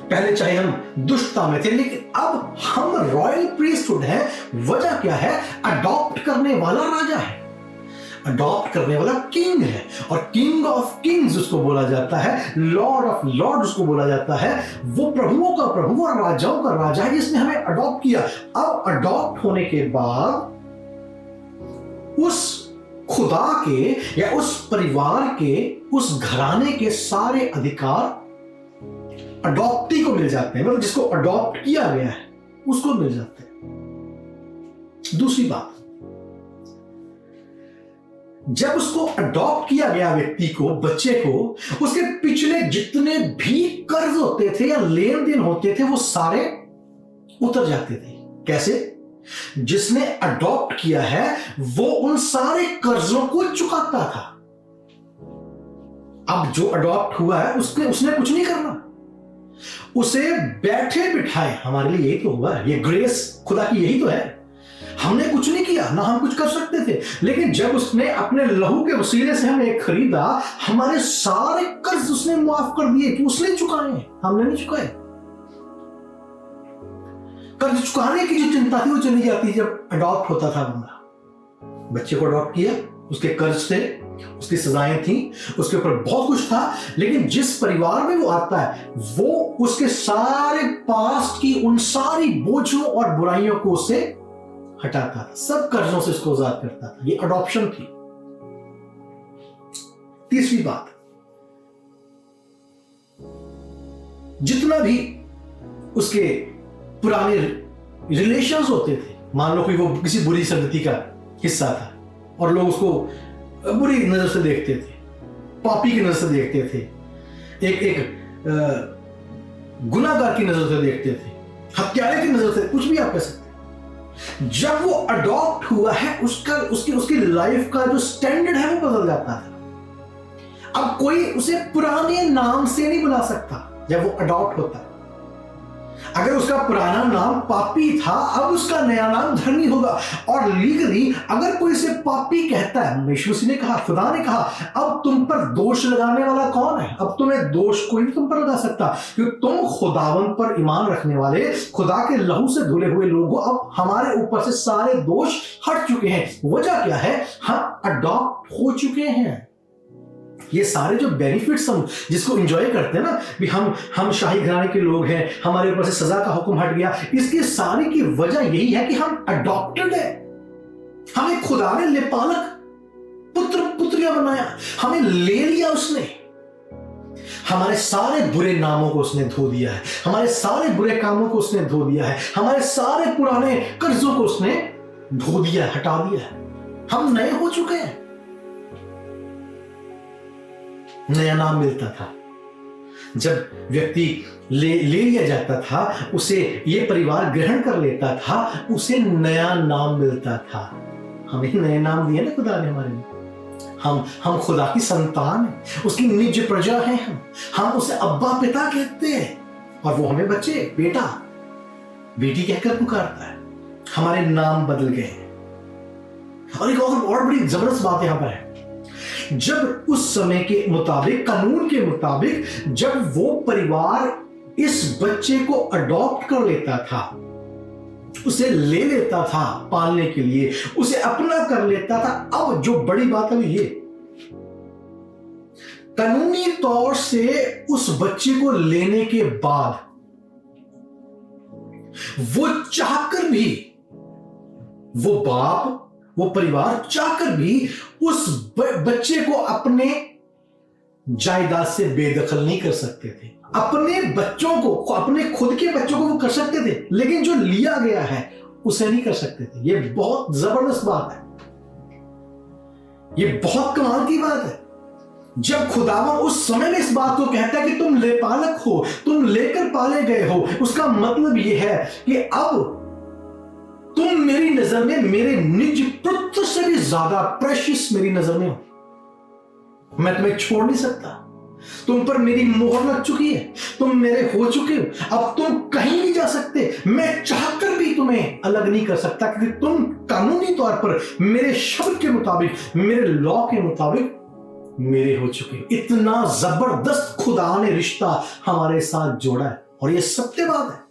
पहले चाहे हम दुष्टता में थे, लेकिन अब हम रॉयल प्रीस्टहुड हैं। वजह क्या है? अडॉप्ट करने वाला राजा है, अडॉप्ट करने वाला किंग है, और किंग ऑफ किंग्स उसको बोला जाता है, लॉर्ड ऑफ लॉर्ड उसको बोला जाता है। वो प्रभुओं का प्रभु और राजाओं का राजा है जिसने हमें अडॉप्ट किया। अब अडॉप्ट होने के बाद उस खुदा के या उस परिवार के, उस घराने के सारे अधिकार अडॉप्टी को मिल जाते हैं, मतलब जिसको अडॉप्ट किया गया है उसको मिल जाते हैं। दूसरी बात, जब उसको अडॉप्ट किया गया व्यक्ति को, बच्चे को, उसके पिछले जितने भी कर्ज होते थे या लेन देन होते थे वो सारे उतर जाते थे। कैसे? जिसने अडॉप्ट किया है वो उन सारे कर्जों को चुकाता था। अब जो अडॉप्ट हुआ है उसने कुछ नहीं करना, उसे बैठे बिठाए, हमारे लिए यही तो हुआ है, ये ग्रेस खुदा की यही तो है। हमने कुछ नहीं किया, ना हम कुछ कर सकते थे, लेकिन जब उसने अपने लहू के वसीले से हमें खरीदा, हमारे सारे कर्ज उसने माफ कर दिए कि उसने चुकाए, हमने नहीं चुकाए। कर्ज चुकाने की जो चिंता थी वो चली जाती जब अडॉप्ट होता था बंदा। बच्चे को अडॉप्ट किया, उसके कर्ज थे, उसकी सजाएं थी, उसके ऊपर बहुत कुछ था, लेकिन जिस परिवार में वो आता है वो उसके सारे पास्ट की उन सारी बोझों और बुराइयों को उसे हटाता था, सब कर्जों से उसको आजाद करता था। ये अडॉप्शन थी। तीसरी बात, जितना भी उसके पुराने रिलेशंस होते थे, मान लो कोई वो किसी बुरी संगति का हिस्सा था और लोग उसको बुरी नजर से देखते थे, पापी की नजर से देखते थे, एक गुनाहगार की नजर से देखते थे, हत्यारे की नजर से, कुछ भी आप कह सकते हैं। जब वो अडॉप्ट हुआ है, उसकी लाइफ का जो स्टैंडर्ड है वो बदल जाता है। अब कोई उसे पुराने नाम से नहीं बुला सकता। जब वो अडॉप्ट होता है, अगर उसका पुराना नाम पापी था, अब उसका नया नाम धर्मी होगा। और लीगली अगर कोई इसे पापी कहता है, यीशु मसीह ने कहा, खुदा ने कहा, अब तुम पर दोष लगाने वाला कौन है? अब तुम्हें दोष कोई भी तुम पर लगा सकता, क्योंकि तुम खुदावन पर ईमान रखने वाले, खुदा के लहू से धुले हुए लोग हो। अब हमारे ऊपर से सारे दोष हट चुके हैं। वजह क्या है? हम अडॉप्ट हो चुके हैं। ये सारे जो बेनिफिट्स हम जिसको एंजॉय करते हैं ना, भी हम शाही घराने के लोग हैं, हमारे ऊपर से सजा का हुक्म हट गया, इसकी सारी की वजह यही है कि हम अडॉप्टेड है। हमें खुदा ने लेपालक पुत्र पुत्रियां बनाया, हमें ले लिया उसने। हमारे सारे बुरे नामों को उसने धो दिया है, हमारे सारे बुरे कामों को उसने धो दिया है, हमारे सारे पुराने कर्जों को उसने धो दिया है, हटा दिया है। हम नए हो चुके हैं। नया नाम मिलता था जब व्यक्ति ले लिया जाता था, उसे ये परिवार ग्रहण कर लेता था, उसे नया नाम मिलता था। हमें नए नाम दिए ना खुदा ने हमारे में। हम खुदा की संतान हैं, उसकी निज प्रजा हैं। हम उसे अब्बा पिता कहते हैं, और वो हमें बच्चे, बेटा बेटी कहकर पुकारता है। हमारे नाम बदल गए। और एक और बड़ी जबरदस्त बात यहां पर है, जब उस समय के मुताबिक, कानून के मुताबिक, जब वो परिवार इस बच्चे को अडॉप्ट कर लेता था, उसे ले लेता था पालने के लिए, उसे अपना कर लेता था। अब जो बड़ी बात है ये, कानूनी तौर से उस बच्चे को लेने के बाद वो चाहकर भी, वो बाप, वो परिवार चाहकर भी उस बच्चे को अपने जायदाद से बेदखल नहीं कर सकते थे। अपने बच्चों को, अपने खुद के बच्चों को वो कर सकते थे, लेकिन जो लिया गया है उसे नहीं कर सकते थे। ये बहुत जबरदस्त बात है, ये बहुत कमाल की बात है। जब खुदावन उस समय में इस बात को कहता है कि तुम लेपालक हो, तुम लेकर पाले गए हो, उसका मतलब यह है कि अब तुम मेरी नजर में, मेरे निज पुत्र से भी ज्यादा प्रेशियस मेरी नजर में हो। मैं तुम्हें छोड़ नहीं सकता। तुम पर मेरी मोहर लग चुकी है, तुम मेरे हो चुके हो। अब तुम कहीं नहीं जा सकते। मैं चाहकर भी तुम्हें अलग नहीं कर सकता, क्योंकि तुम कानूनी तौर पर मेरे शब्द के मुताबिक, मेरे लॉ के मुताबिक मेरे हो चुके हो। इतना जबरदस्त खुदा ने रिश्ता हमारे साथ जोड़ा है। और यह सत्य बात है,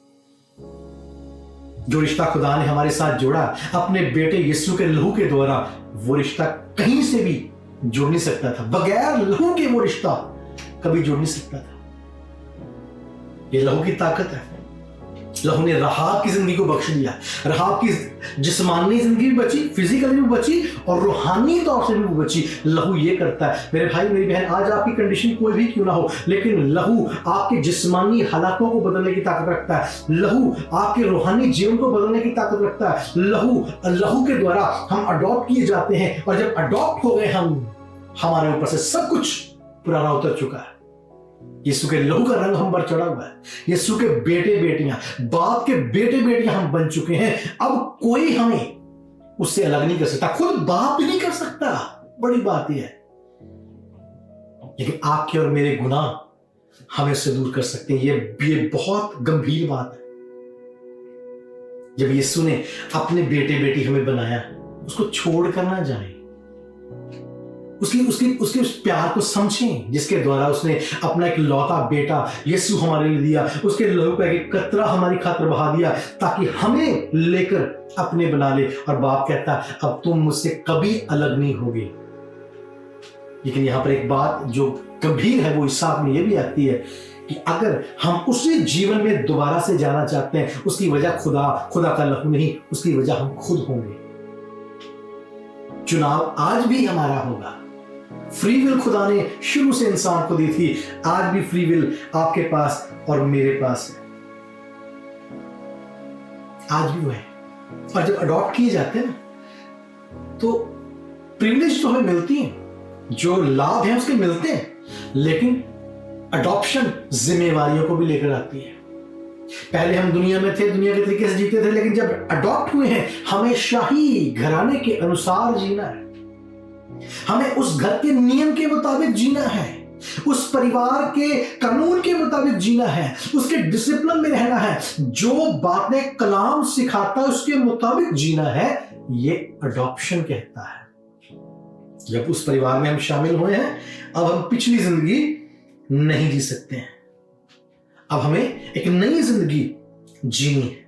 जो रिश्ता खुदा ने हमारे साथ जोड़ा अपने बेटे यीशु के लहू के द्वारा, वो रिश्ता कहीं से भी जुड़ नहीं सकता था। बगैर लहू के वो रिश्ता कभी जुड़ नहीं सकता था। ये लहू की ताकत है। लहू ने राहाब की जिंदगी को बख्श दिया। राहाब की जिस्मानी जिंदगी भी बची, फिजिकली भी बची, और रूहानी तौर से भी बची। लहू ये करता है। मेरे भाई, मेरी बहन, आज आपकी कंडीशन कोई भी क्यों ना हो, लेकिन लहू आपके जिस्मानी हालातों को बदलने की ताकत रखता है। लहू आपके रूहानी जीवन को बदलने की ताकत रखता है। लहू के द्वारा हम अडॉप्ट किए जाते हैं, और जब अडॉप्ट हो गए हम, हमारे ऊपर से सब कुछ पुराना उतर चुका है। यीशु के लहू का रंग हम पर चढ़ा हुआ है। यीशु के बेटे बेटियां, बाप के बेटे बेटियां हम बन चुके हैं। अब कोई हमें उससे अलग नहीं कर सकता, खुद बाप भी नहीं कर सकता। बड़ी बात यह है। लेकिन आपके और मेरे गुनाह हमें उससे दूर कर सकते हैं। ये बहुत गंभीर बात है। जब यीशु ने अपने बेटे बेटी हमें बनाया, उसको छोड़ कर ना जाए। उसके उस प्यार को समझें जिसके द्वारा उसने अपना एक लौता बेटा यीशु हमारे लिए दिया। उसके लहू का एक कतरा हमारी खातिर बहा दिया, ताकि हमें लेकर अपने बना ले। और बाप कहता, अब तुम मुझसे कभी अलग नहीं होगे। लेकिन यहां पर एक बात जो गंभीर है, वो इस साथ में यह भी आती है कि अगर हम उसी जीवन में दोबारा से जाना चाहते हैं, उसकी वजह खुदा का लहू नहीं, उसकी वजह हम खुद होंगे। चुनाव आज भी हमारा होगा। फ्री विल खुदा ने शुरू से इंसान को दी थी, आज भी फ्री विल आपके पास और मेरे पास है। आज भी वो है। और जब अडॉप्ट किए जाते हैं ना, तो प्रिविलेज तो हमें मिलती है, जो लाभ है उसके मिलते हैं, लेकिन अडॉप्शन जिम्मेवारियों को भी लेकर आती है। पहले हम दुनिया में थे, दुनिया के तरीके से जीते थे, लेकिन जब अडॉप्ट हुए हैं हमें शाही घराने के अनुसार जीना है। हमें उस घर के नियम के मुताबिक जीना है, उस परिवार के कानून के मुताबिक जीना है, उसके डिसिप्लिन में रहना है, जो बातें कलाम सिखाता है उसके मुताबिक जीना है। ये अडॉप्शन कहता है। जब उस परिवार में हम शामिल हुए हैं, अब हम पिछली जिंदगी नहीं जी सकते हैं, अब हमें एक नई जिंदगी जीनी है।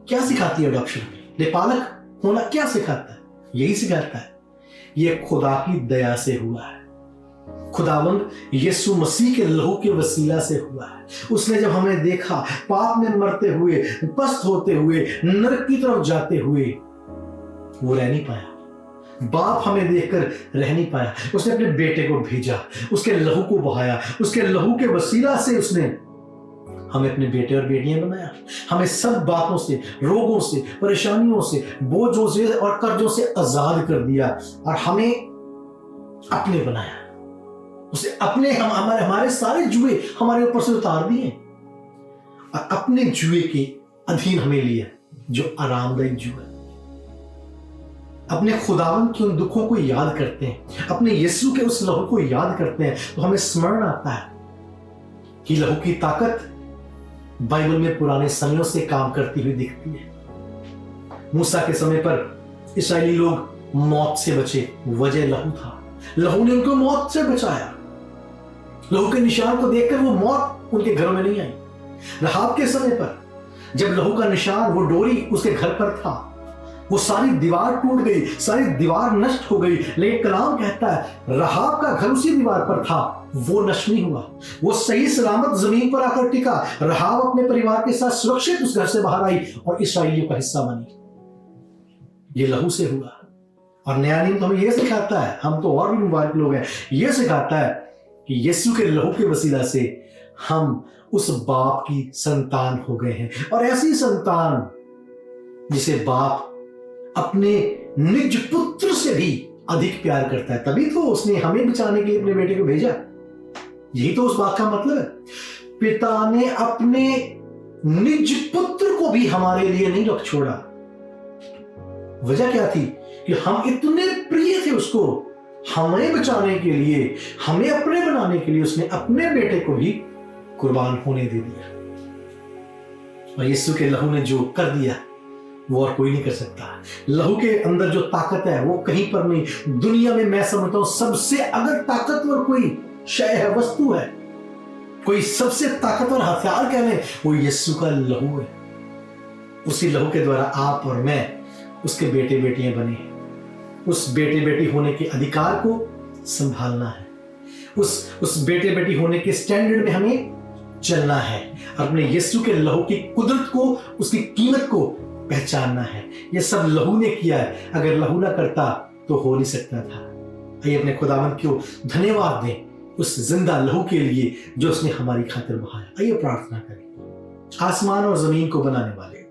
क्या सिखाती है अडॉप्शन? लेपालक होना क्या सिखाता है? यही सिखाता है ये खुदा की दया से हुआ है, खुदावंद यीशु मसीह के लहू के वसीला से हुआ है। उसने जब हमें देखा पाप में मरते हुए, पस्त होते हुए, नरक की तरफ जाते हुए, वो रह नहीं पाया। बाप हमें देखकर रह नहीं पाया, उसने अपने बेटे को भेजा, उसके लहू को बहाया, उसके लहू के वसीला से उसने हमें अपने बेटे और बेटियां बनाया। हमें सब बातों से, रोगों से, परेशानियों से, बोझों से और कर्जों से आजाद कर दिया और हमें अपने बनाया। उसे अपने हमारे सारे जुए हमारे ऊपर से उतार दिए और अपने जुए के अधीन हमें लिया, जो आरामदायक जुआ है। अपने खुदावन के उन दुखों को याद करते हैं, अपने यीशु के उस लहू को याद करते हैं, तो हमें स्मरण आता है कि लहू की ताकत बाइबल में पुराने समयों से काम करती हुई दिखती है। मूसा के समय पर इस्राएली लोग मौत से बचे, वजह लहू था। लहू ने उनको मौत से बचाया। लहू के निशान को देखकर वो मौत उनके घरों में नहीं आई। राहाब के समय पर जब लहू का निशान, वो डोरी उसके घर पर था, वो सारी दीवार टूट गई, सारी दीवार नष्ट हो गई, लेकिन कलाम कहता है राहाब का घर उसी दीवार पर था, वो नष्ट नहीं हुआ, वो सही सलामत जमीन पर आकर टिका। राहाब अपने परिवार के साथ सुरक्षित उस घर से बाहर आई और इस्राएलियों का हिस्सा बनी। ये लहू से हुआ। और नया नियम तो हमें यह सिखाता है, हम तो और भी मुबारक लोग हैं, यह सिखाता है कि यीशु के लहू के वसीला से हम उस बाप की संतान हो गए हैं। और ऐसी संतान जिसे बाप अपने निज पुत्र से भी अधिक प्यार करता है, तभी तो उसने हमें बचाने के लिए अपने बेटे को भेजा। यही तो उस बात का मतलब है। पिता ने अपने निज पुत्र को भी हमारे लिए नहीं रख छोड़ा। वजह क्या थी? कि हम इतने प्रिय थे उसको, हमें बचाने के लिए, हमें अपने बनाने के लिए उसने अपने बेटे को भी कुर्बान होने दे दिया। और यीशु के लहू ने जो कर दिया वो और कोई नहीं कर सकता। लहू के अंदर जो ताकत है वो कहीं पर नहीं। दुनिया में मैं समझता हूं सबसे अगर ताकतवर कोई शय है, वस्तु है, कोई सबसे ताकतवर हथियार कह लें, वो यीशु का लहू है। उसी लहू के द्वारा आप और मैं उसके बेटे बेटियां बने हैं। उस बेटे बेटी होने के अधिकार को संभालना है, उस बेटे बेटी होने के स्टैंडर्ड में हमें चलना है, अपने यीशु के लहू की कुदरत को, उसकी कीमत को पहचानना है। ये सब लहू ने किया है, अगर लहू ना करता तो हो नहीं सकता था। आइए अपने खुदावंद को धन्यवाद दें उस जिंदा लहू के लिए जो उसने हमारी खातिर बहाया। आइए प्रार्थना करें। आसमान और जमीन को बनाने वाले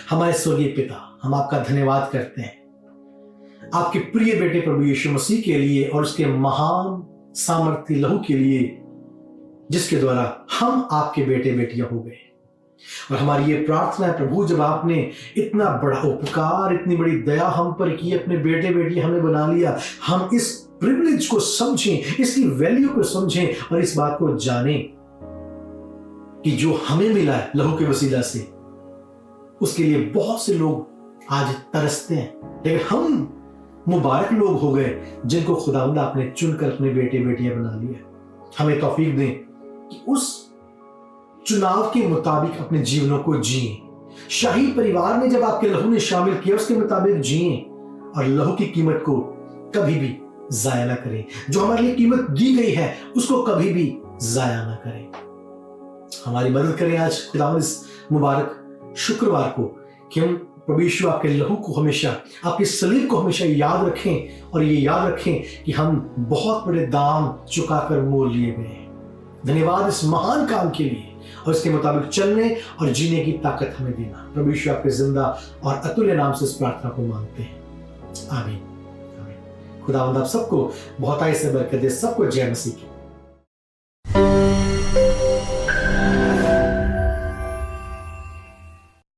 हमारे स्वर्गीय पिता, हम आपका धन्यवाद करते हैं आपके प्रिय बेटे प्रभु यीशु मसीह के लिए और उसके महान सामर्थ्य लहू के लिए, जिसके द्वारा हम आपके बेटे बेटियां हो गए। और हमारी ये प्रार्थना है प्रभु, जब आपने इतना बड़ा उपकार, इतनी बड़ी दया हम पर की, अपने बेटे बेटी हमें बना लिया, हम इस प्रिविलेज को समझें, इसकी वैल्यू को समझें और इस बात को जानें कि जो हमें मिला है लहू के वसीला से, उसके लिए बहुत से लोग आज तरसते हैं, लेकिन हम मुबारक लोग हो गए जिनको खुदावंद आपने चुनकर अपने बेटे बेटियां बना लिया। हमें तौफीक दें कि उस चुनाव के मुताबिक अपने जीवनों को जिए। शाही परिवार में जब आपके लहू ने शामिल किया, उसके मुताबिक जिए और लहू की कीमत को कभी भी जाया ना करें। जो हमारे लिए कीमत दी गई है उसको कभी भी जाया ना करें। हमारी मदद करें आज खुदावंद इस मुबारक शुक्रवार को कि हम प्रभु यीशु आपके लहू को हमेशा, आपके सलीब को हमेशा याद रखें और ये याद रखें कि हम बहुत बड़े दाम चुकाकर मोल लिए गए हैं। धन्यवाद इस महान काम के लिए और इसके मुताबिक चलने और जीने की ताकत हमें देना। प्रभु यीशु आपके जिंदा और अतुल्य नाम से इस प्रार्थना को मांगते हैं, आमीन। खुदावंद आप सबको बहुत से बरकत दे। सबको जय मसीह की।